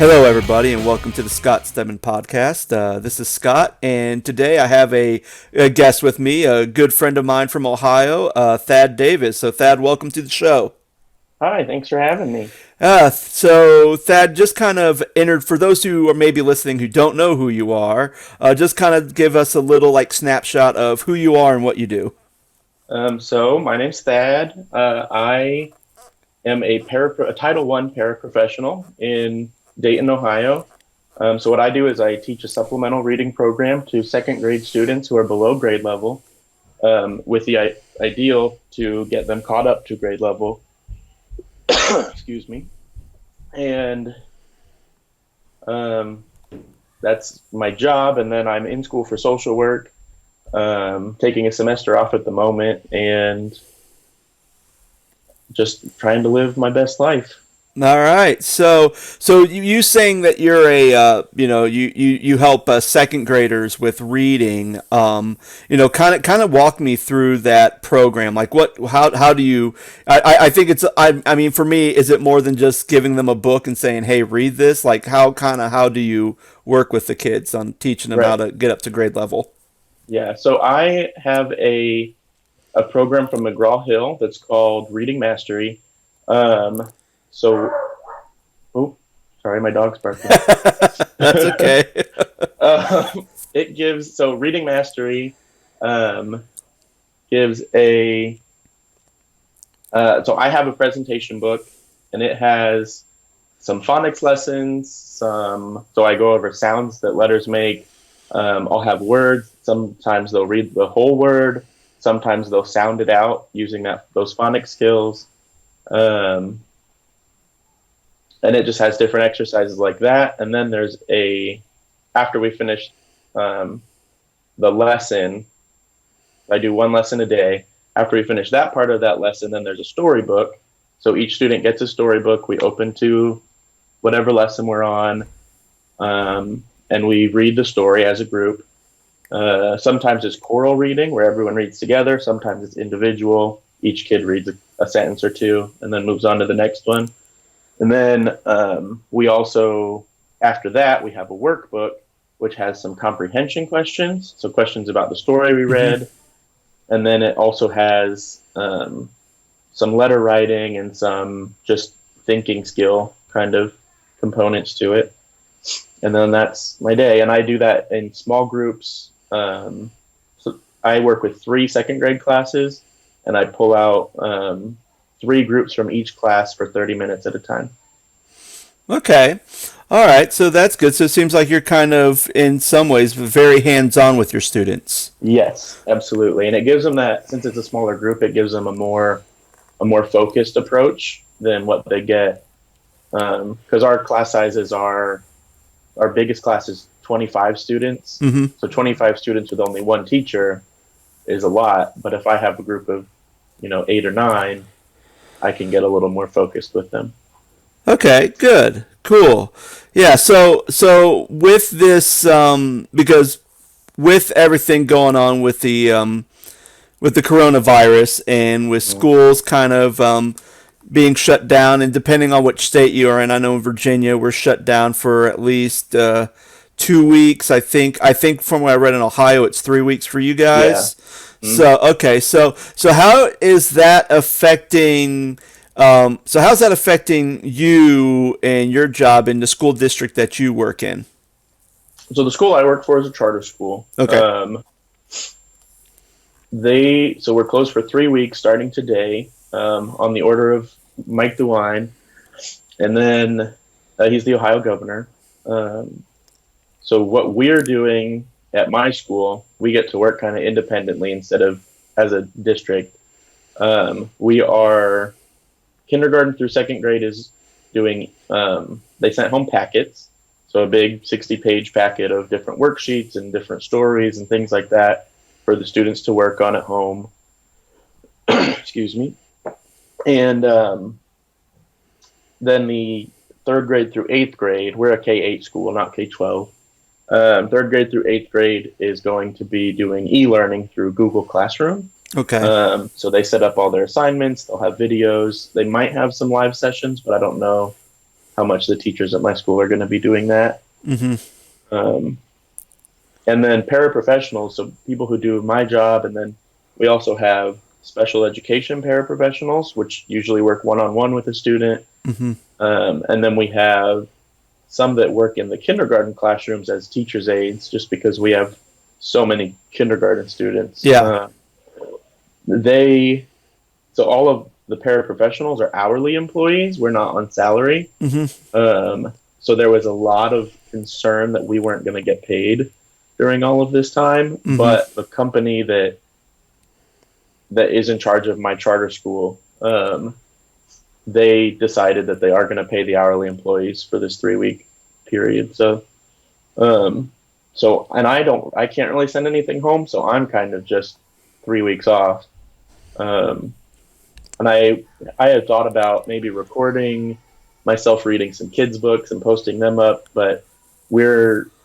Hello, everybody, and welcome to the Stedman podcast. This is Scott, and today I have a guest with me, a good friend of mine from Ohio, Thad Davis. So, Thad, welcome to the show. Hi, thanks for having me. So Thad, just kind of entered for those who are maybe listening who don't know who you are. Just kind of give us a little snapshot of who you are and what you do. So my name's Thad. I am a Title I paraprofessional in Dayton, Ohio. So what I do is I teach a supplemental reading program to second grade students who are below grade level, with the ideal to get them caught up to grade level. Excuse me. And um, that's my job. And then I'm in school for social work, taking a semester off at the moment, and just trying to live my best life. All right. So you saying that you're you help second graders with reading. Kind of walk me through that program. Like how do you? I think I mean, for me, is it more than just giving them a book and saying, hey, read this? Like how do you work with the kids on teaching them how Right. to get up to grade level? Yeah. So I have a program from McGraw-Hill that's called Reading Mastery. Um, so, oh, sorry, my dog's barking. That's okay. It gives so Reading Mastery um, gives a so I have a presentation book, and it has some phonics lessons. So I go over sounds that letters make. I'll have words. Sometimes they'll read the whole word. Sometimes they'll sound it out using those phonics skills. Um, and it just has different exercises like that. And then after we finish um, the lesson, I do one lesson a day. After we finish that part of that lesson, then there's a storybook. So each student gets a storybook. We open to whatever lesson we're on, and we read the story as a group. Sometimes it's choral reading where everyone reads together. Sometimes it's individual. Each kid reads a sentence or two and then moves on to the next one. And then we also, after that, we have a workbook which has some comprehension questions. So questions about the story we Mhm. read. And then it also has some letter writing and some just thinking skill kind of components to it. And then that's my day. And I do that in small groups. So I work with 3 second grade classes, and I pull out 3 groups from each class for 30 minutes at a time. Okay. All right. So that's good. So it seems like you're kind of, in some ways, very hands on with your students. Yes, absolutely. And it gives them that, since it's a smaller group, it gives them a more focused approach than what they get. Because our class sizes are our biggest class is 25 students. Hmm. So 25 students with only one teacher is a lot. But if I have a group of, 8 or 9, I can get a little more focused with them. Okay. Good. Cool. Yeah. So with this, because with everything going on with the coronavirus and with Mm. schools kind of being shut down, and depending on which state you are in, I know in Virginia we're shut down for at least 2 weeks. I think from what I read in Ohio, it's 3 weeks for you Yeah. guys. Mm. So okay, so how is that affecting? So how's that affecting you and your job in the school district that you work in? So the school I work for is a charter school. Okay. So we're closed for 3 weeks starting today, on the order of Mike DeWine, and then he's the Ohio governor. Um, so what we're doing at my school, we get to work kind of independently instead of as a district. We are kindergarten through second grade is doing. They sent home packets, so a big 60-page packet of different worksheets and different stories and things like that for the students to work on at home. Excuse me. And then the third grade through eighth grade, we're a K-8 school, not K-12. Third grade through eighth grade is going to be doing e-learning through Google Classroom. Okay. So they set up all their assignments. They'll have videos. They might have some live sessions, but I don't know. how much the teachers at my school are going to be doing that. Mm-hmm. Um, and then paraprofessionals, so people who do my job, and then we also have special education paraprofessionals, which usually work one on one with a student. Mm-hmm. And then we have some that work in the kindergarten classrooms as teachers' aides, just because we have so many kindergarten students. Yeah. They so all of the paraprofessionals are hourly employees. We're not on salary. Mm-hmm. So there was a lot of concern that we weren't going to get paid during all of this time. Mm-hmm. But the company that is in charge of my charter school, they decided that they are going to pay the hourly employees for this 3 week period. And I can't really send anything home, so I'm kind of just 3 weeks off. And I had thought about maybe recording myself reading some kids' books and posting them up, but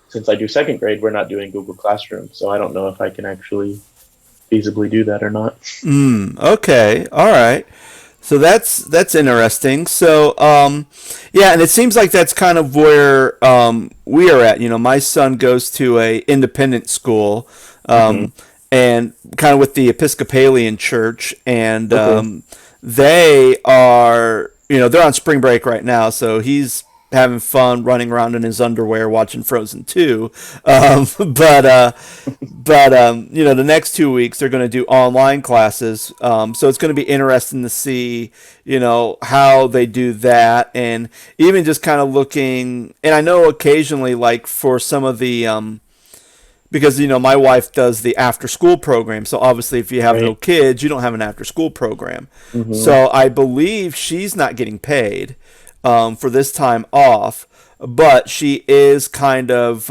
since I do second grade, we're not doing Google Classroom, so I don't know if I can actually feasibly do that or not. Okay. All right. So that's interesting. So yeah, and it seems like that's kind of where we are at. My son goes to a independent school, Mm-hmm. and kind of with the Episcopalian church, and Okay. they are they're on spring break right now, so he's having fun running around in his underwear watching Frozen 2. But the next 2 weeks they're going to do online classes. So it's going to be interesting to see, how they do that, and even just kind of looking. And I know occasionally, like for some of the, because my wife does the after school program. So obviously, if you have no Right. kids, you don't have an after school program. Mm-hmm. So I believe she's not getting paid for this time off, but she is kind of,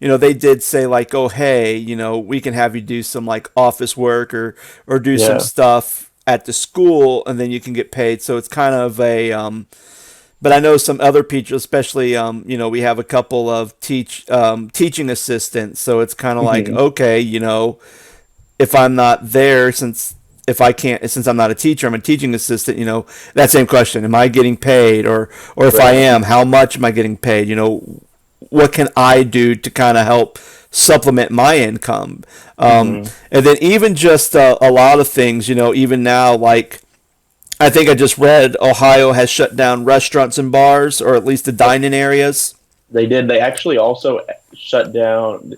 they did say like, oh hey, we can have you do some like office work or do some Yeah. stuff at the school, and then you can get paid. So it's kind of a but I know some other people, especially, we have a couple of teaching assistants. So it's kind of like, Mm-hmm. okay, if I'm not there, since I'm not a teacher, I'm a teaching assistant. That same question: Am I getting paid, or if I Right. am, how much am I getting paid? What can I do to kind of help supplement my income? Mm-hmm. And then even just a lot of things, even now, like I think I just read Ohio has shut down restaurants and bars, or at least the Yep. dining areas. They did. They actually also shut down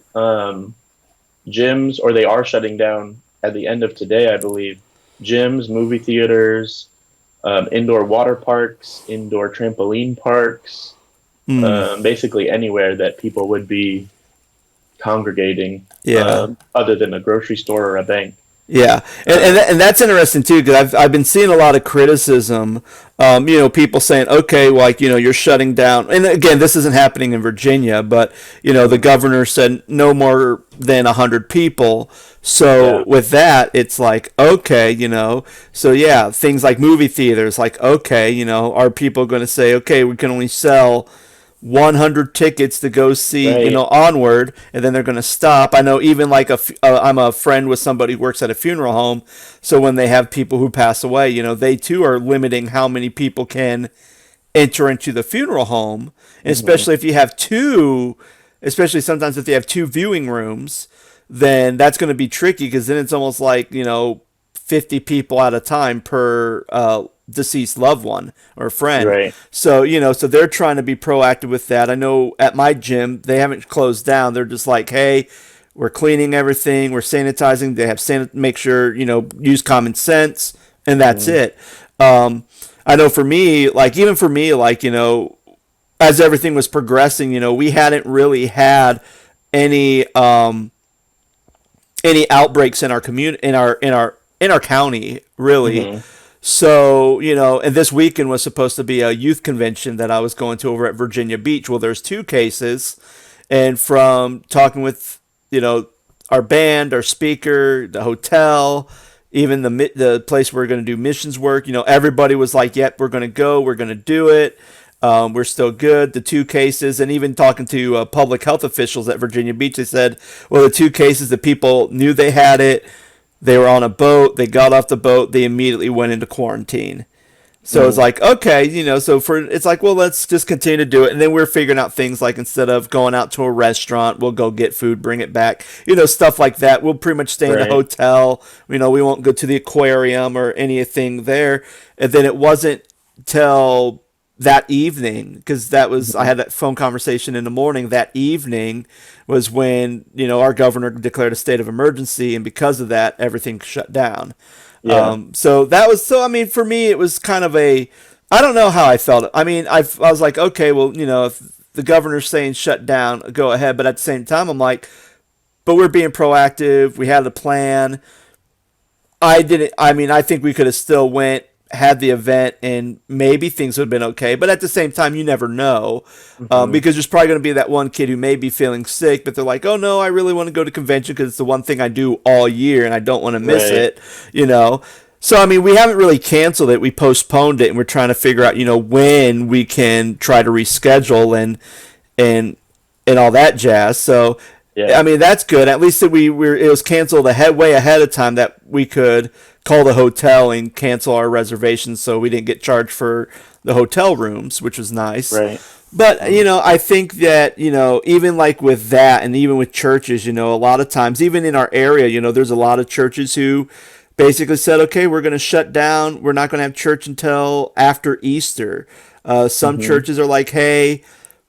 gyms, or they are shutting down at the end of today, I believe. Gyms, movie theaters, indoor water parks, indoor trampoline parks, Hmm. basically anywhere that people would be congregating, Yeah. other than a grocery store or a bank. Yeah, and that's interesting too, because I've been seeing a lot of criticism. People saying, okay, like you're shutting down, and again, this isn't happening in Virginia, but the Mhm. governor said no more than 100 people. So Yeah. with that, it's like okay, so yeah, things like movie theaters, like okay, are people going to say okay, we can only sell 100 tickets to go see, Right. Onward, and then they're going to stop. I know even like I'm a friend with somebody who works at a funeral home, so when they have people who pass away, they too are limiting how many people can enter into the funeral home, and Hmm. especially if you have two, especially sometimes if they have two viewing rooms, then that's going to be tricky because then it's almost like 50 people at a time per deceased loved one or friend. Right. So so they're trying to be proactive with that. I know at my gym they haven't closed down. They're just like, hey, we're cleaning everything, we're sanitizing. They have make sure use common sense, and that's Hmm. it. I know for me, like even for me, like as everything was progressing, we hadn't really had any any outbreaks in our community, in our county, really. Hmm. So, and this weekend was supposed to be a youth convention that I was going to over at Virginia Beach. Well, there's two cases, and from talking with, our band, our speaker, the hotel, even the place where we're going to do missions work, everybody was like, "Yep, we're going to go. We're going to do it. We're still good." The two cases, and even talking to public health officials at Virginia Beach, they said, "Well, the two cases, the people knew they had it. They were on a boat. They got off the boat. They immediately went into quarantine." So it's Mm. like, okay, so it's like, well, let's just continue to do it. And then we're figuring out things like instead of going out to a restaurant, we'll go get food, bring it back, stuff like that. We'll pretty much stay in the Right. hotel. We won't go to the aquarium or anything there. And then it wasn't till that evening, because I Mhm. had that phone conversation in the morning. That evening was when, our governor declared a state of emergency. And because of that, everything shut down. Yeah. So that was I mean, for me, it was kind of I don't know how I felt. I mean, I was like, okay, well, if the governor's saying shut down, go ahead. But at the same time, I'm like, but we're being proactive. We had a plan. I didn't. I mean, I think we could have still went, had the event, and maybe things would have been okay. But at the same time, you never know, Hmm. because there's probably going to be that one kid who may be feeling sick, but they're like, "Oh no, I really want to go to convention because it's the one thing I do all year, and I don't want to miss Right. it." You know. So I mean, we haven't really canceled it. We postponed it, and we're trying to figure out, when we can try to reschedule and and all that jazz. So, I Yeah. mean, that's good. At least that it was canceled way ahead of time, that we could call the hotel and cancel our reservations, so we didn't get charged for the hotel rooms, which was nice. Right. But Mm. I think that even like with that, and even with churches, a lot of times, even in our area, there's a lot of churches who basically said, okay, we're going to shut down. We're not going to have church until after Easter. Some Hmm. churches are like, hey,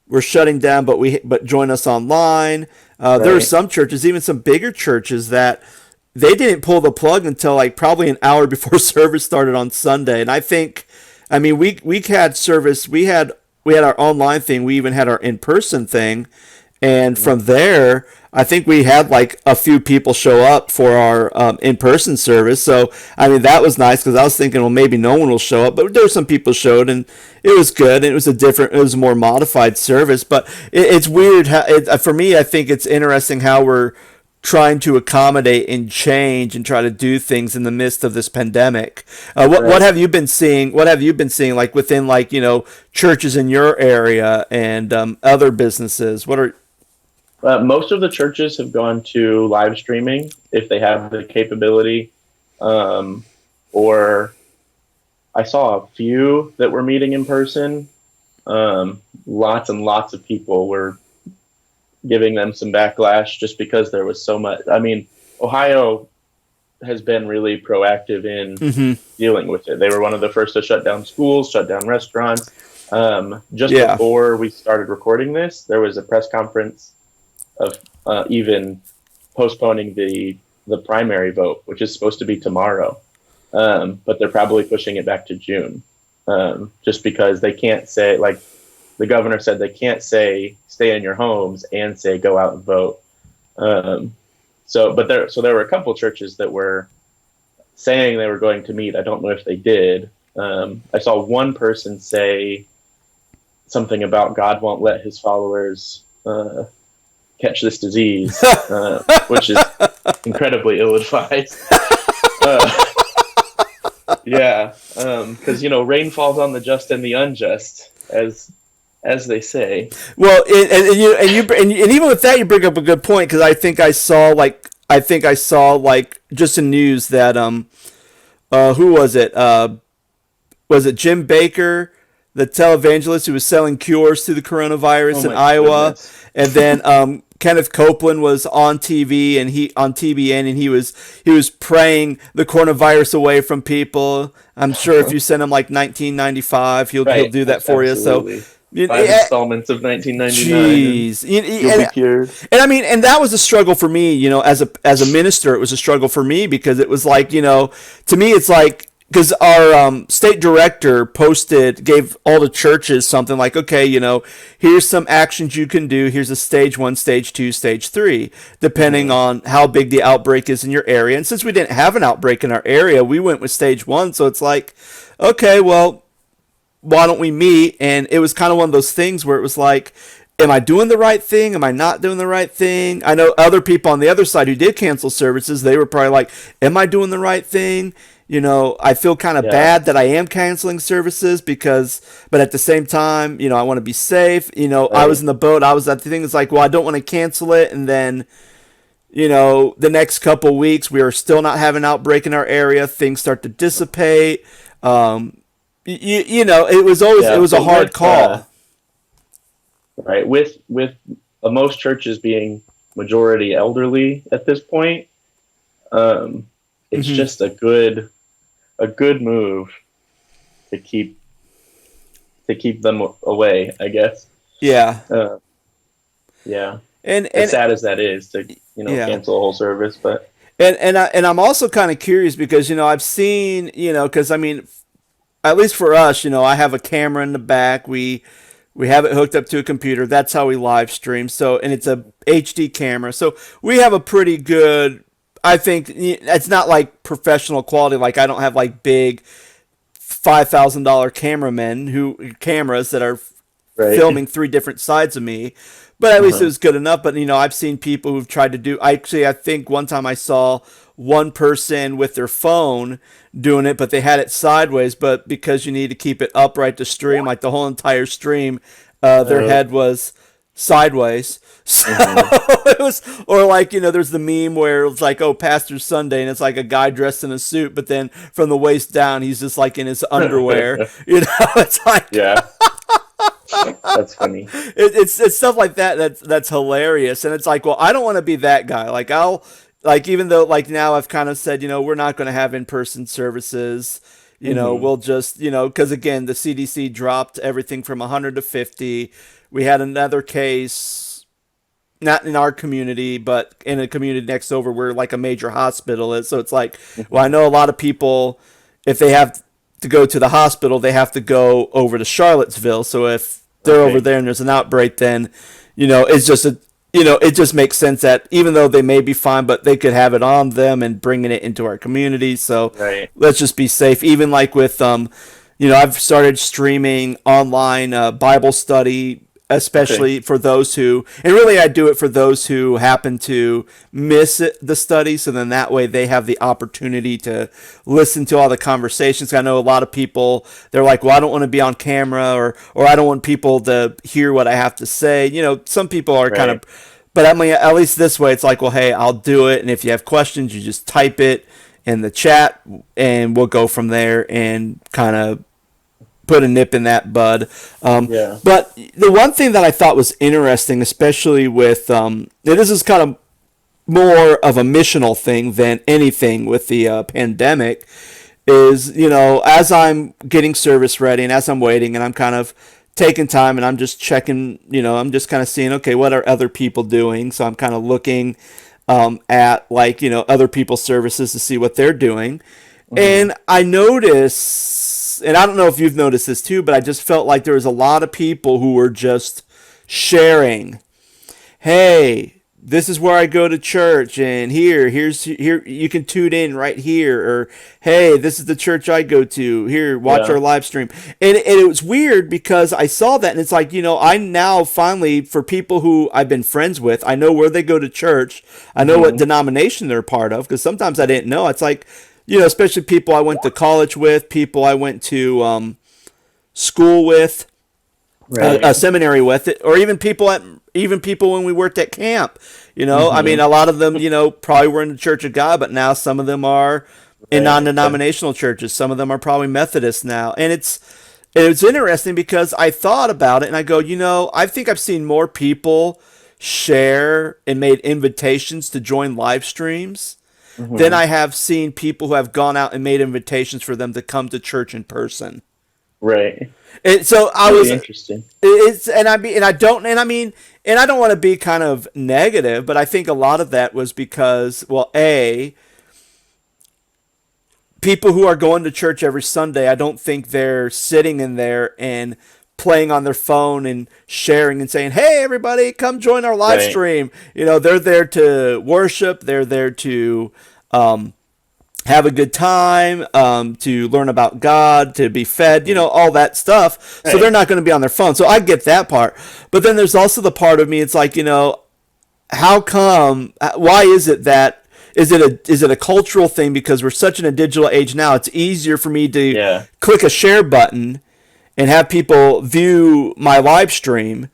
we're shutting down, but join us online. There are Right. some churches, even some bigger churches, that they didn't pull the plug until like probably an hour before service started on Sunday. And I think, I mean, we had service, we had our online thing, we even had our in person thing, and Hmm. from there, I think we had like a few people show up for our in-person service. So I mean, that was nice, because I was thinking, well, maybe no one will show up, but there were some people showed, and it was good. And it was a more modified service. But it's weird how for me, I think it's interesting how we're trying to accommodate and change and try to do things in the midst of this pandemic. What Right. have you been seeing? What have you been seeing, like within, like, churches in your area and other businesses? What are Most of the churches have gone to live streaming if they have the capability. Um, or I saw a few that were meeting in person. Lots and lots of people were giving them some backlash just because there was so much. I mean, Ohio has been really proactive in Mm-hmm. dealing with it. They were one of the first to shut down schools, shut down restaurants. Just Yeah. before we started recording this, there was a press conference of even postponing the primary vote, which is supposed to be tomorrow. But they're probably pushing it back to June, just because they can't say, like the governor said, they can't say stay in your homes and say go out and vote. Um, there were a couple churches that were saying they were going to meet. I don't know if they did. I saw one person say something about God won't let his followers catch this disease, which is incredibly ill-advised. Uh, yeah, because rain falls on the just and the unjust, as they say. Well, and even with that, you bring up a good point, because I think I saw like just in news that who was it? Was it Jim Baker, the televangelist who was selling cures to the Oh coronavirus in my Iowa? goodness. And then Kenneth Copeland was on TV, and he on TBN, and he was praying the coronavirus away from people. I'm sure if you send him like 1995, he'll Right, do that for you. So, absolutely. you- 5 installments of 1999, and jeez, you'll be cured. and I mean, and that was a struggle for me, as a minister. It was a struggle for me, because it was like, to me, it's like, because our state director gave all the churches something like, okay, here's some actions you can do. Here's a stage 1, stage 2, stage 3, depending Hmm. on how big the outbreak is in your area. And since we didn't have an outbreak in our area, we went with stage 1. So it's like, okay, well, why don't we meet? And it was kind of one of those things where it was like, am I doing the right thing? Am I not doing the right thing? I know other people on the other side who did cancel services, they were probably like, am I doing the right thing? I feel kind of Yeah, bad that I am canceling services, but at the same time, I want to be safe. I was right. in the boat. I was at the thing. It's like, well, I don't want to cancel it. And then, the next couple weeks, we are still not having an outbreak in our area. Things start to dissipate. Um, you know, it was always it Yeah, was a but hard call. right with most churches being majority elderly at this point, um, it's Hmm. just a good move to keep them away, I guess. Yeah, Uh, yeah, as and sad as that is to yeah. cancel a whole service, but And I'm also kind of curious because I've seen because I mean at least for us I have a camera in the back. We have it hooked up to a computer. That's how we live stream. So and it's a HD camera. So we have a pretty good. I think it's not like professional quality. Like I don't have like big $5,000 cameras that are right. filming three different sides of me, but at least it Uh-huh. was good enough. But I've seen people who've tried to do. I think one time I saw one person with their phone doing it, but they had it sideways. But because you need to keep it upright to stream, like the whole entire stream, their Uh, head was sideways. So mhm. it was, or like there's the meme where it's like, oh, Pastor Sunday, and it's like a guy dressed in a suit, but then from the waist down, he's just like in his underwear. It's like Yeah, that's funny. it's stuff like that that's hilarious, and it's like, well, I don't want to be that guy. Like I'll like even though like now I've kind of said we're not going to have in person services. Hmm. We'll just because again the CDC dropped everything from 100 to 50. We had another case not in our community, but in a community next over where like a major hospital is. So it's like, well, I Hmm. know a lot of people, if they have to go to the hospital, they have to go over to Charlottesville. So if they're over Okay. there and there's an outbreak, then, it's just it just makes sense that even though they may be fine, but they could have it on them and bringing it into our community. So Right. let's just be safe. Even like with, I've started streaming online Bible study, Okay. especially for those who, and really I do it for those who happen to miss the study. So then that way they have the opportunity to listen to all the conversations. I know a lot of people, they're like, well, I don't want to be on camera or I don't want people to hear what I have to say. Some people are kind Right. of, but I mean, at least this way, it's like, well, hey, I'll do it. And if you have questions, you just type it in the chat and we'll go from there and kind of put a nip in that bud. Yeah. But the one thing that I thought was interesting, especially with, and this is kind of more of a missional thing than anything with the pandemic, is, as I'm getting service ready and as I'm waiting and I'm kind of taking time and I'm just checking, I'm just kind of seeing, okay, what are other people doing? So I'm kind of looking at like, other people's services to see what they're doing. Hmm. And I notice, and I don't know if you've noticed this too, but I just felt like there was a lot of people who were just sharing, hey, this is where I go to church, and here you can tune in right here, or hey, this is the church I go to. Here, watch our Yeah. live stream. And it was weird because I saw that, and it's like I now finally, for people who I've been friends with, I know where they go to church. I know what Hmm. denomination they're part of because sometimes I didn't know. It's like especially people I went to college with, people I went to school with, a Right. seminary with it, or even people when we worked at camp. I mean, Hmm. a lot of them, probably were in the Church of God, but now some of them are in Right. non-denominational churches. Some of them are probably Methodist now, and it's interesting because I thought about it and I go, I think I've seen more people share and made invitations to join live streams than Hmm. I have seen people who have gone out and made invitations for them to come to church in person. Right. And so I Really was interesting. it's and I mean and I don't and I mean and I don't want to be kind of negative, but I think a lot of that was because, well, people who are going to church every Sunday, I don't think they're sitting in there and playing on their phone and sharing and saying, "Hey, everybody, come join our live Right. stream." They're there to worship. They're there to have a good time, to learn about God, to be fed, Hmm. all that stuff. So they're Right. not going to be on their phone. So I get that part. But then there's also the part of me, it's like, how come, why is it that, is it a cultural thing because we're such in a digital age now? It's easier for me to Yeah. click a share button and have people view my live stream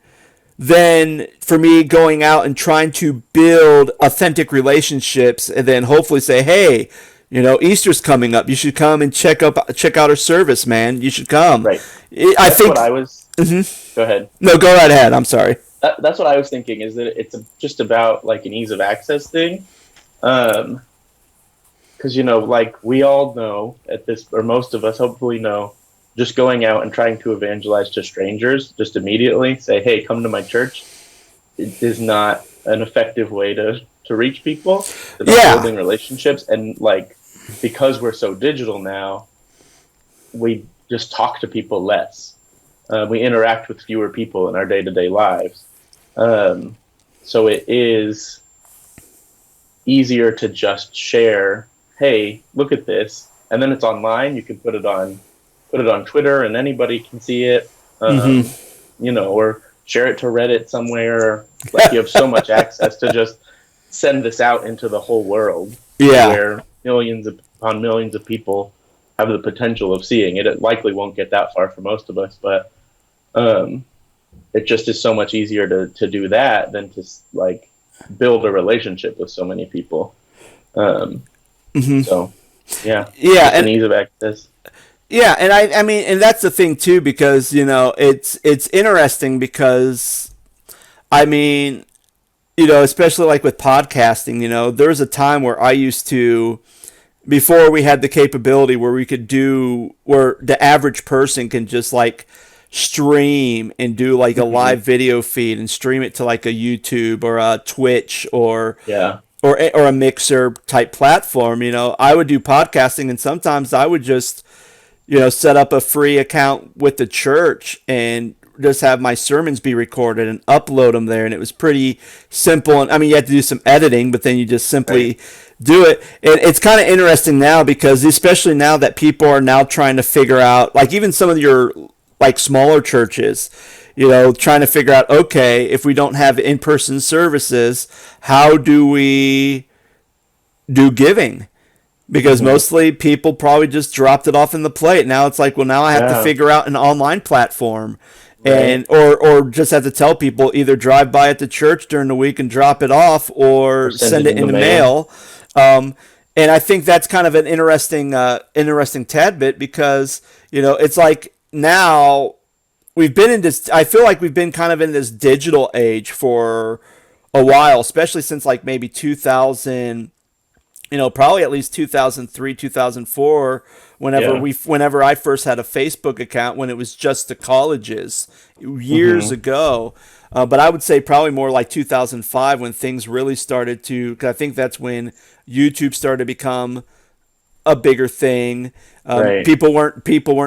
than for me going out and trying to build authentic relationships and then hopefully say, hey, Easter's coming up. You should come and check out our service, man. You should come. Right. I That's what think. I was. Go ahead. No, go right ahead. I'm sorry. That's what I was thinking. Is that it's just about like an ease of access thing. Because like we all know at this, or most of us hopefully know, just going out and trying to evangelize to strangers just immediately, say, "Hey, come to my church," it is not an effective way to reach people. It's about Yeah. building relationships, and like because we're so digital now, we just talk to people less. We interact with fewer people in our day to day lives. So it is easier to just share, "Hey, look at this," and then it's online. You can put it on Twitter, and anybody can see it. Or share it to Reddit somewhere. Like you have so much access to just send this out into the whole world, Yeah. where millions upon millions of people have the potential of seeing it. It likely won't get that far for most of us, but it just is so much easier to do that than to like build a relationship with so many people. So yeah, Yeah, just an ease of access. yeah, and I mean, and that's the thing too, because it's interesting because I mean, especially like with podcasting, there was a time where I used to, before we had the capability where we could do, where the average person can just like stream and do like a live video feed and stream it to like a YouTube or a Twitch Yeah. or a Mixer type platform. I would do podcasting, and sometimes I would just set up a free account with the church and just have my sermons be recorded and upload them there. And it was pretty simple. And I mean, you had to do some editing, but then you just simply do it. And it's kind of interesting now because especially now that people are now trying to figure out, like even some of your like smaller churches, trying to figure out, okay, if we don't have in-person services, how do we do giving? Because mostly people probably just dropped it off in the plate. Now it's like, well, now I have to figure out an online platform, and or just have to tell people either drive by at the church during the week and drop it off, or send it in the mail. And I think that's kind of an interesting tad bit because it's like now we've been in this. I feel like we've been kind of in this digital age for a while, especially since like maybe 2000. Probably at least 2003, 2004, whenever I first had a Facebook account, when it was just the colleges years ago. But I would say probably more like 2005 when things really started to, cause I think that's when YouTube started to become a bigger thing. People weren't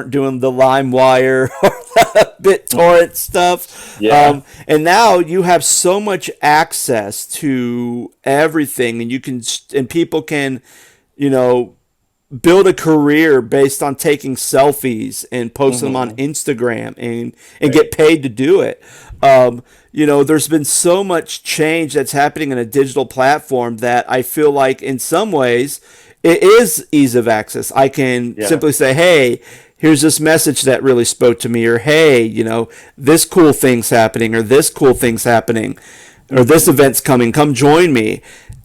doing the LimeWire or the BitTorrent stuff. Yeah. And now you have so much access to everything, and people can, build a career based on taking selfies and posting them on Instagram and get paid to do it. There's been so much change that's happening in a digital platform that I feel like in some ways it is ease of access. I can simply say, hey, here's this message that really spoke to me, or hey, this cool thing's happening, or this cool thing's happening, or this event's coming, come join me.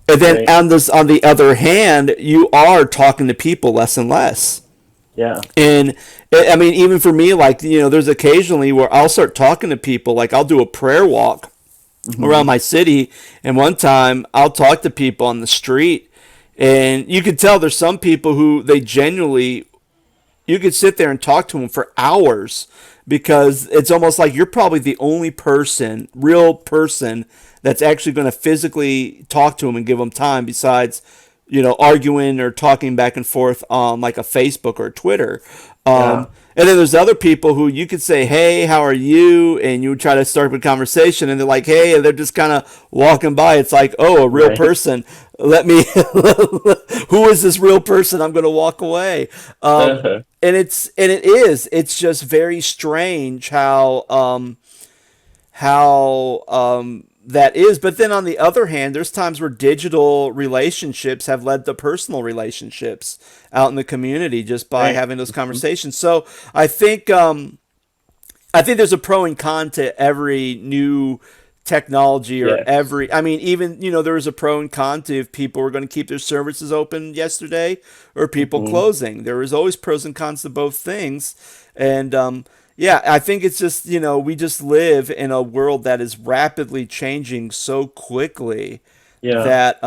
And then on the other hand, you are talking to people less and less. Yeah. And I mean, even for me, like, there's occasionally where I'll start talking to people, like I'll do a prayer walk around my city, and one time I'll talk to people on the street, and you can tell there's some people who they genuinely, you could sit there and talk to them for hours because it's almost like you're probably the only real person that's actually going to physically talk to them and give them time besides, arguing or talking back and forth on like a Facebook or Twitter. And then there's other people who you could say, hey, how are you? And you would try to start a conversation, and they're like, hey, and they're just kind of walking by. It's like, oh, a real person. Let me, who is this real person? I'm going to walk away. And it's just very strange how that is. But then on the other hand, there's times where digital relationships have led to personal relationships out in the community just by having those conversations. So I think there's a pro and con to every new technology or Yes. I mean, even, there was a pro and con to if people were going to keep their services open yesterday or people Hmm. closing. There was always pros and cons to both things. And, yeah, I think it's just, we just live in a world that is rapidly changing so quickly Yeah. that,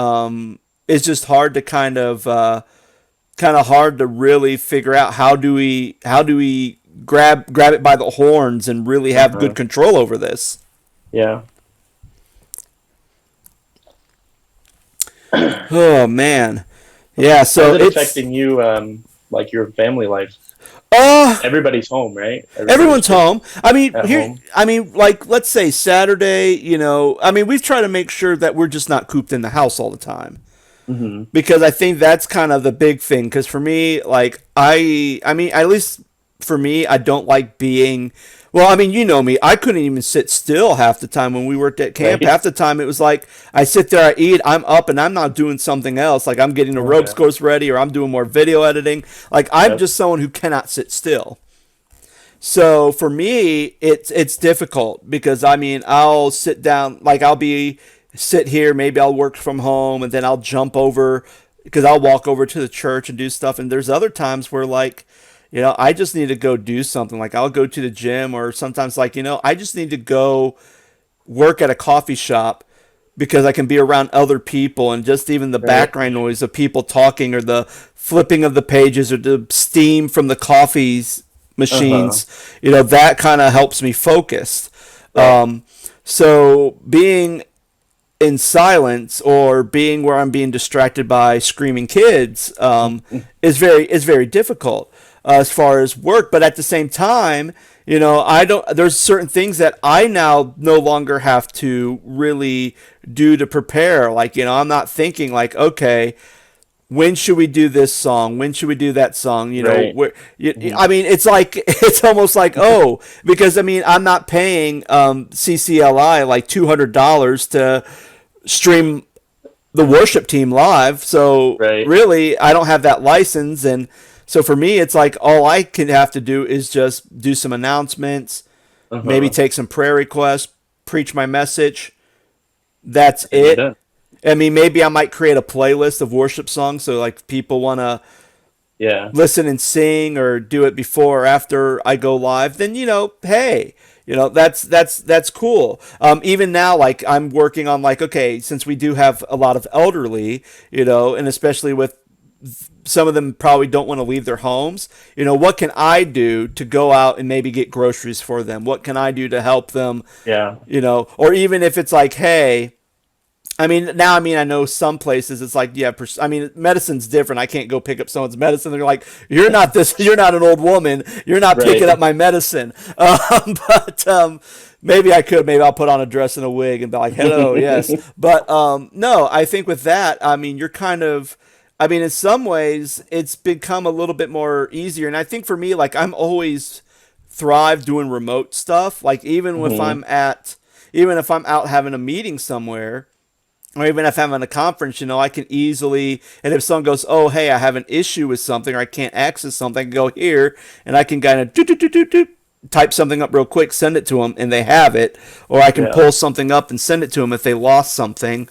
it's just hard to kind of hard to really figure out how do we grab it by the horns and really have good Uh-huh. control over this. Yeah. Oh man. Yeah, How's so it it's affecting you, like your family life? uh Everybody's home, right? Everybody's everyone's just home. I mean, at home. like let's say Saturday, I mean, we've tried to make sure that we're just not cooped in the house all the time. Hmm. Because I think that's kind of the big thing. Because for me, like I mean, at least for me, I don't like being. Well, I mean, you know me. I couldn't even sit still half the time when we worked at camp. Right? Half the time, it was like I sit there, I eat, I'm up, and I'm not doing something else. Like I'm getting the Oh ropes yeah. course ready, or I'm doing more video editing. Like I'm Yep. just someone who cannot sit still. So for me, it's difficult because I mean I'll sit down, like I'll be sit here, maybe I'll work from home, and then I'll jump over because I'll walk over to the church and do stuff. And there's other times where like, I just need to go do something. Like I'll go to the gym, or sometimes like, I just need to go work at a coffee shop because I can be around other people, and just even the Right. background noise of people talking or the flipping of the pages or the steam from the coffees Uh-huh. machines, that kind of helps me focus. Right. So being in silence or being where I'm being distracted by screaming kids, is very difficult as far as work. But at the same time, I don't. There's certain things that I now no longer have to really do to prepare. Like, I'm not thinking like, okay, when should we do this song? When should we do that song? Right. Where Hmm. I mean, it's like it's almost like, oh, because I mean, I'm not paying CCLI like $200 to stream the worship team live. So Right. really, I don't have that license, and so for me, it's like all I can have to do is just do some announcements, maybe Uh-huh. take some prayer requests, preach my message. That's And you're it. done. I mean, maybe I might create a playlist of worship songs, so like people want to Yeah. listen and sing or do it before or after I go live, then hey, that's cool. Even now, like I'm working on like, okay, since we do have a lot of elderly, and especially with some of them probably don't want to leave their homes. What can I do to go out and maybe get groceries for them? What can I do to help them? Yeah. Or even if it's like, hey, I mean, now, I mean, I know some places it's like, yeah, I mean, medicine's different. I can't go pick up someone's medicine. They're like, you're not this, you're not an old woman. You're not picking up Right. my medicine. But maybe I could. Maybe I'll put on a dress and a wig and be like, hello, yes. But no, I think with that, I mean, you're kind of, I mean, in some ways, it's become a little bit more easier. And I think for me, like, I'm always thrive doing remote stuff. Like, Hmm. even if I'm out having a meeting somewhere, or even if I'm in a conference, I can easily, and if someone goes, oh, hey, I have an issue with something, or I can't access something, I can go here, and I can kind of type something up real quick, send it to them, and they have it. Or I can Yeah. pull something up and send it to them if they lost something.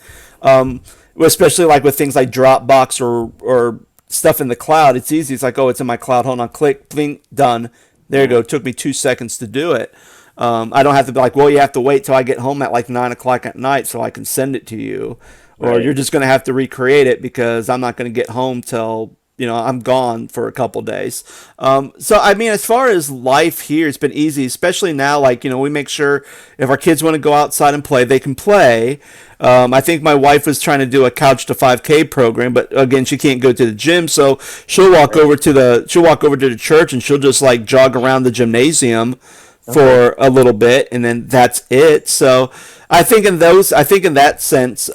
Especially like with things like Dropbox or stuff in the cloud, it's easy. It's like, oh, it's in my cloud. Hold on, click, blink, done. There you go. Yeah. It took me 2 seconds to do it. I don't have to be like, well, you have to wait till I get home at like 9 o'clock at night so I can send it to you, or you're Right. just going to have to recreate it because I'm not going to get home till I'm gone for a couple days. So I mean, as far as life here, it's been easy, especially now. Like we make sure if our kids want to go outside and play, they can play. I think my wife was trying to do a couch to 5K program, but again, she can't go to the gym, so Right. she'll walk over to the church and she'll just like jog around the gymnasium Uh-huh. for a little bit, and then that's it. So I think in that sense,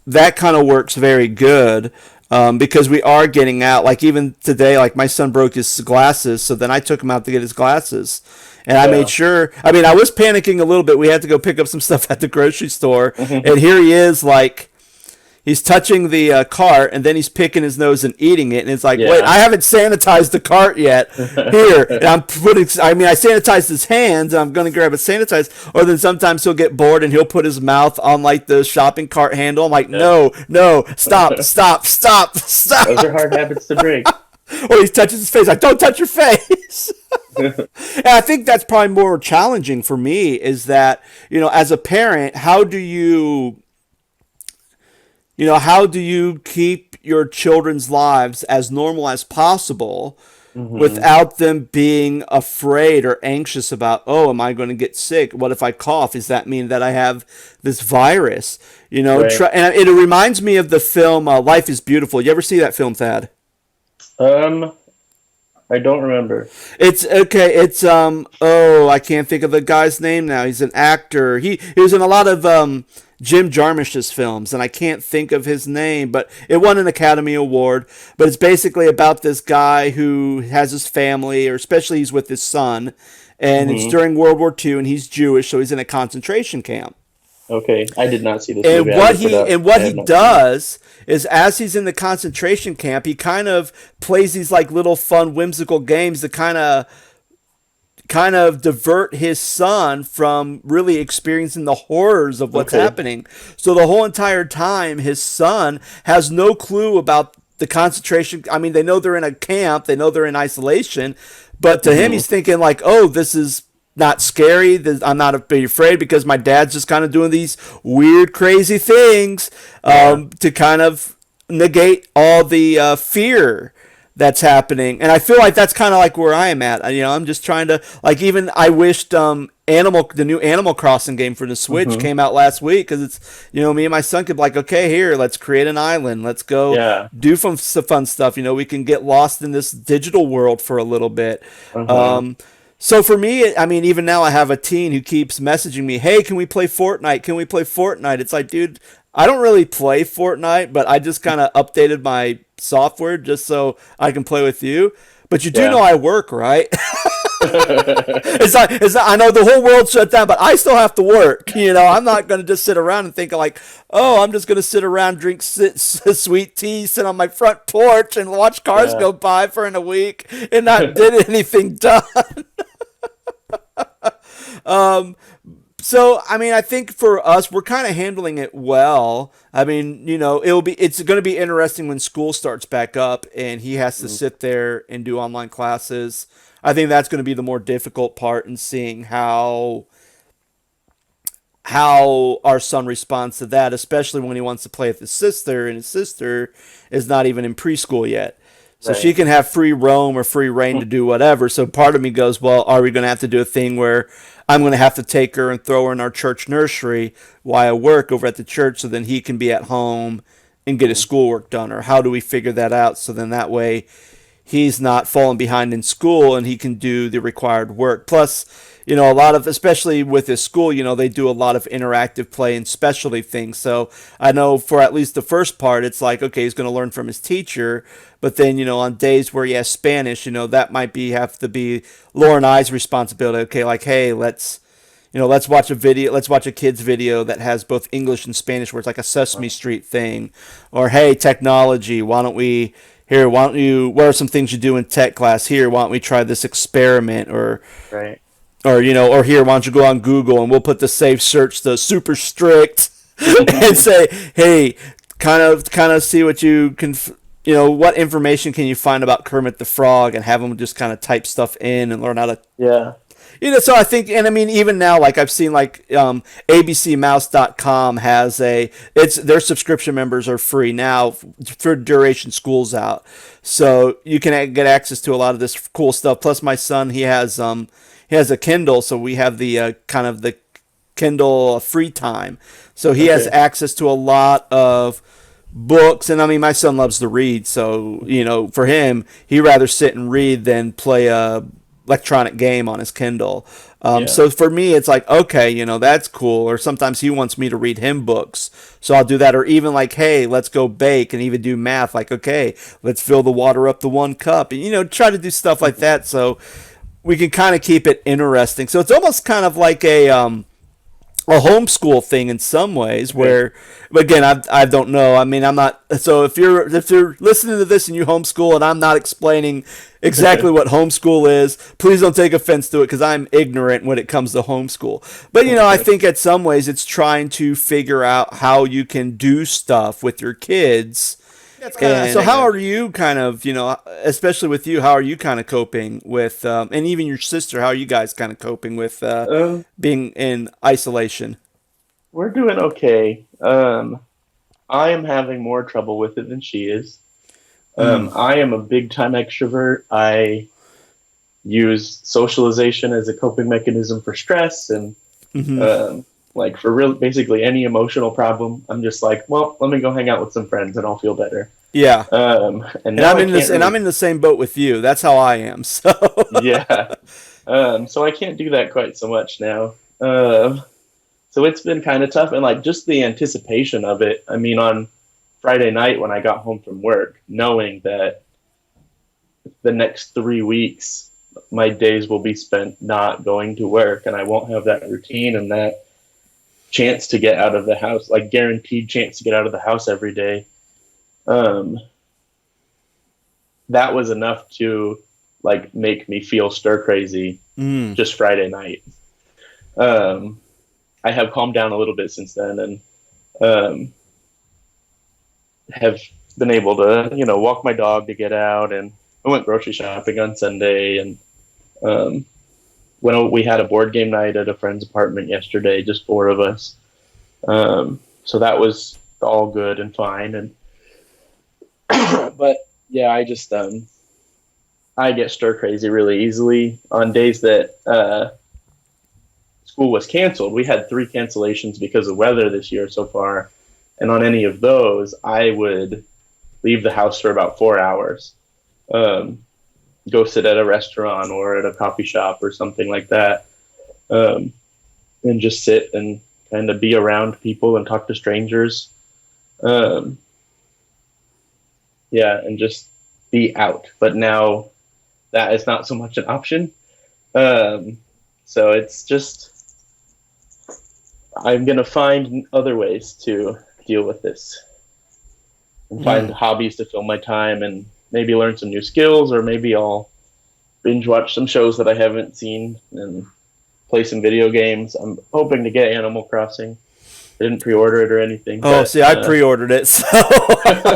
that kind of works very good. Because we are getting out. Like even today, like my son broke his glasses, so then I took him out to get his glasses, and I made Yeah. sure. I mean, I was panicking a little bit. We had to go pick up some stuff at the grocery store, Hmm. and here he is, like he's touching the cart, and then he's picking his nose and eating it, and it's like, wait, Yeah. I haven't sanitized the cart yet. Here, and I'm putting. I mean, I sanitized his hands, and I'm going to grab a sanitizer. Or then sometimes he'll get bored and he'll put his mouth on like the shopping cart handle. I'm like, Yeah. no, no, stop, stop, stop, Those stop. are hard habits to break. Or he touches his face. Like, don't touch your face. And I think that's probably more challenging for me is that, as a parent, how do you keep your children's lives as normal as possible Hmm. without them being afraid or anxious about, oh, am I going to get sick? What if I cough? Does that mean that I have this virus? Right. And it reminds me of the film Life is Beautiful. You ever see that film, Thad? Um, I don't remember. It's okay. It's I can't think of the guy's name now. He's an actor. He was in a lot of Jim Jarmusch's films, and I can't think of his name, but it won an Academy Award. But it's basically about this guy who has his family, or especially he's with his son, and it's Hmm. during World War II, and he's Jewish, so he's in a concentration camp. Okay, I did not see this movie. And I what looked it he up. and I what he have not seen it. does is, as he's in the concentration camp, he kind of plays these like little fun, whimsical games to kind of divert his son from really experiencing the horrors of what's Okay. happening. So the whole entire time, his son has no clue about the concentration. I mean, they know they're in a camp, they know they're in isolation, but to him, Hmm. he's thinking like, "Oh, this is not scary. I'm not afraid because my dad's just kind of doing these weird, crazy things Yeah. to kind of negate all the fear that's happening." And I feel like that's kind of like where I am at. I'm just trying to like, even I wished the new Animal Crossing game for the Switch Hmm. came out last week, because it's, me and my son could be like, okay, here, let's create an island, let's go Yeah. do some fun stuff. We can get lost in this digital world for a little bit. Uh-huh. So for me, I mean, even now I have a teen who keeps messaging me, "Hey, can we play Fortnite? Can we play Fortnite?" It's like, dude, I don't really play Fortnite, but I just kind of updated my software just so I can play with you. But you do know Yeah. I work, right? It's like I know the whole world shut down, but I still have to work. I'm not going to just sit around and think like, oh, I'm just going to sit around, drink sweet tea, sit on my front porch, and watch cars Yeah. go by for in a week and not did anything done. So, I mean, I think for us, we're kind of handling it well. I mean, it's going to be interesting when school starts back up and he has to Mm. sit there and do online classes. I think that's going to be the more difficult part in seeing how our son responds to that, especially when he wants to play with his sister, and his sister is not even in preschool yet. So she Right. can have free roam or free reign to do whatever. So part of me goes, well, are we going to have to do a thing where I'm going to have to take her and throw her in our church nursery while I work over at the church, so then he can be at home and get his Mhm. schoolwork done? Or how do we figure that out so then that way he's not falling behind in school and he can do the required work? Plus, a lot of, especially with his school, they do a lot of interactive play and specialty things. So I know for at least the first part, it's like, okay, he's going to learn from his teacher. But then, on days where he has Spanish, that might have to be Laura and I's responsibility. Okay, like, hey, let's watch a video, let's watch a kid's video that has both English and Spanish, where it's like a Sesame Street thing. Or, hey, technology, why don't you, what are some things you do in tech class? Here, why don't we try this experiment? Right. Or here, why don't you go on Google and we'll put the safe search to super strict and say, hey, kind of see what you can, what information can you find about Kermit the Frog, and have them just kind of type stuff in and learn how to. Yeah. So I think, and I mean, even now, like I've seen, like abcmouse.com has it's their subscription members are free now for duration school's out, so you can get access to a lot of this cool stuff. Plus, my son, he has a Kindle, so we have the kind of the Kindle free time, so he has Okay. access to a lot of books. And I mean, my son loves to read, so for him, he'd rather sit and read than play a electronic game on his Kindle. Yeah. So for me, it's like, okay, that's cool. Or sometimes he wants me to read him books, so I'll do that. Or even like, hey, let's go bake and even do math. Like, okay, let's fill the water up to 1 cup, and try to do stuff like that. So we can kind of keep it interesting. So it's almost kind of like a homeschool thing in some ways Okay. where, again, I don't know. I mean, I'm not. So if you're listening to this and you homeschool and I'm not explaining exactly what homeschool is, please don't take offense to it because I'm ignorant when it comes to homeschool. But I Okay. think at some ways it's trying to figure out how you can do stuff with your kids. That's kind of, I And so, think how that. are you kind of, especially with you, how are you kind of coping with, and even your sister, how are you guys kind of coping with being in isolation? We're doing okay. I am having more trouble with it than she is. Mm. I am a big time extrovert. I use socialization as a coping mechanism for stress and Hmm. um, like for real, basically any emotional problem. I'm just like, well, let me go hang out with some friends and I'll feel better. Yeah. And And now I'm I in this, can't and I'm really, in the same boat with you. That's how I am. So, yeah. So I can't do that quite so much now. So it's been kind of tough, and like just the anticipation of it. I mean, on Friday night when I got home from work, knowing that the next 3 weeks my days will be spent not going to work, and I won't have that routine and that chance to get out of the house, like guaranteed chance to get out of the house every day. Um, that was enough to like make me feel stir crazy mm. just Friday night. Um, I have calmed down a little bit since then, and um, have been able to, walk my dog to get out, and I went grocery shopping on Sunday, and um, when we had a board game night at a friend's apartment yesterday, just four of us. So that was all good and fine, and but yeah, I get stir crazy really easily on days that school was canceled. We had three cancellations because of weather this year so far, and on any of those, I would leave the house for about 4 hours, um, go sit at a restaurant or at a coffee shop or something like that, um, and just sit and kind of be around people and talk to strangers. Um, yeah, and just be out. But now that is not so much an option. Um, so it's just, I'm going to find other ways to deal with this and find Mm. hobbies to fill my time and maybe learn some new skills, or maybe I'll binge watch some shows that I haven't seen and play some video games. I'm hoping to get Animal Crossing. I didn't pre-order it or anything, Oh, but see, I pre-ordered it, so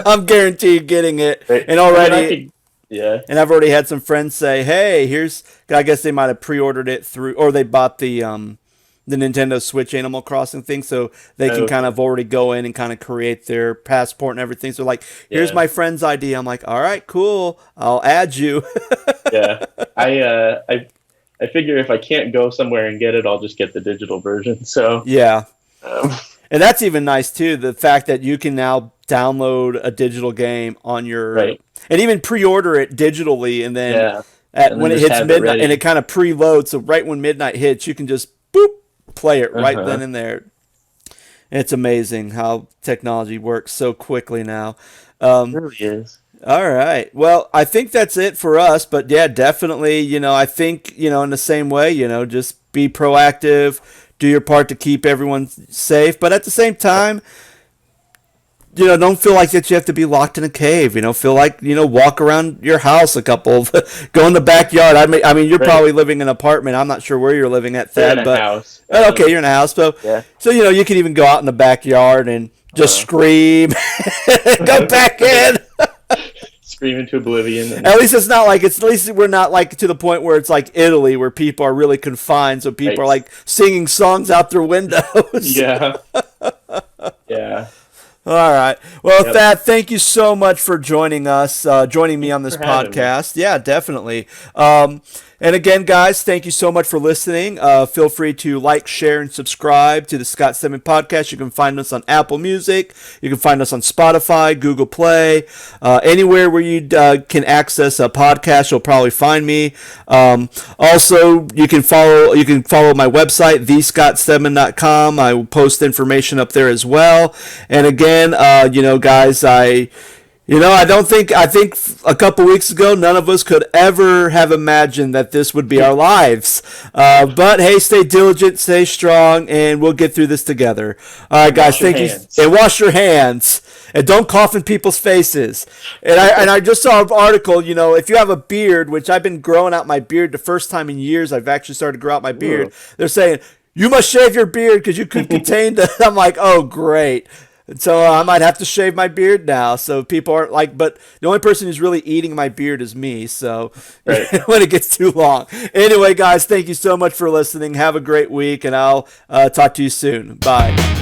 I'm guaranteed getting it. right. And I mean, I already, could, yeah. and I've already had some friends say, "Hey, here's." I guess they might have pre-ordered it through, or they bought the Nintendo Switch Animal Crossing thing, so they can kind Okay. of already go in and kind of create their passport and everything. So like, here's Yeah. my friend's ID. I'm like, all right, cool. I'll add you. Yeah. I figure if I can't go somewhere and get it, I'll just get the digital version. So, Yeah. um, And that's even nice too. The fact that you can now download a digital game on your right. and even pre-order it digitally, and then Yeah. at And then when it just hits have it midnight, and it ready. kind of preloads. So right when midnight hits, you can just boop play it right then Uh-huh. and there. It's amazing how technology works so quickly now. It Um, really is. all right. Well, I think that's it for us. But yeah, definitely, I think, in the same way, just be proactive, do your part to keep everyone safe. But at the same Yep. time, don't feel like that you have to be locked in a cave. Feel like, walk around your house a couple of, go in the backyard. I mean, you're Right. probably living in an apartment. I'm not sure where you're living at, We're in Thad, a but house. okay, you're in a house. Yeah. So, you can even go out in the backyard and just Uh, scream, go back in. scream into oblivion and At least it's not like at least we're not like to the point where it's like Italy where people are really confined, so people are right. like singing songs out their windows. Yeah. Yeah. All right. Well, Yep. Thad, thank you so much for joining us, joining me Thank on you this for having me. podcast. Yeah, definitely. And again, guys, thank you so much for listening. Feel free to like, share, and subscribe to the Scott Stedman podcast. You can find us on Apple Music. You can find us on Spotify, Google Play, anywhere where you can access a podcast. You'll probably find me. Also, you can follow my website, thescottstedman.com. I will post information up there as well. And again, guys, I think a couple weeks ago, none of us could ever have imagined that this would be our lives. But hey, stay diligent, stay strong, and we'll get through this together. All right, And guys, wash your thank you. hands. And wash your hands. And don't cough in people's faces. And I just saw an article, if you have a beard, which I've been growing out my beard the first time in years, I've actually started to grow out my beard. Ooh. They're saying, you must shave your beard because you could contain the. I'm like, oh, great. And so I might have to shave my beard now, so people aren't like. But the only person who's really eating my beard is me. So Right. when it gets too long. Anyway, guys, thank you so much for listening. Have a great week, and I'll talk to you soon. Bye.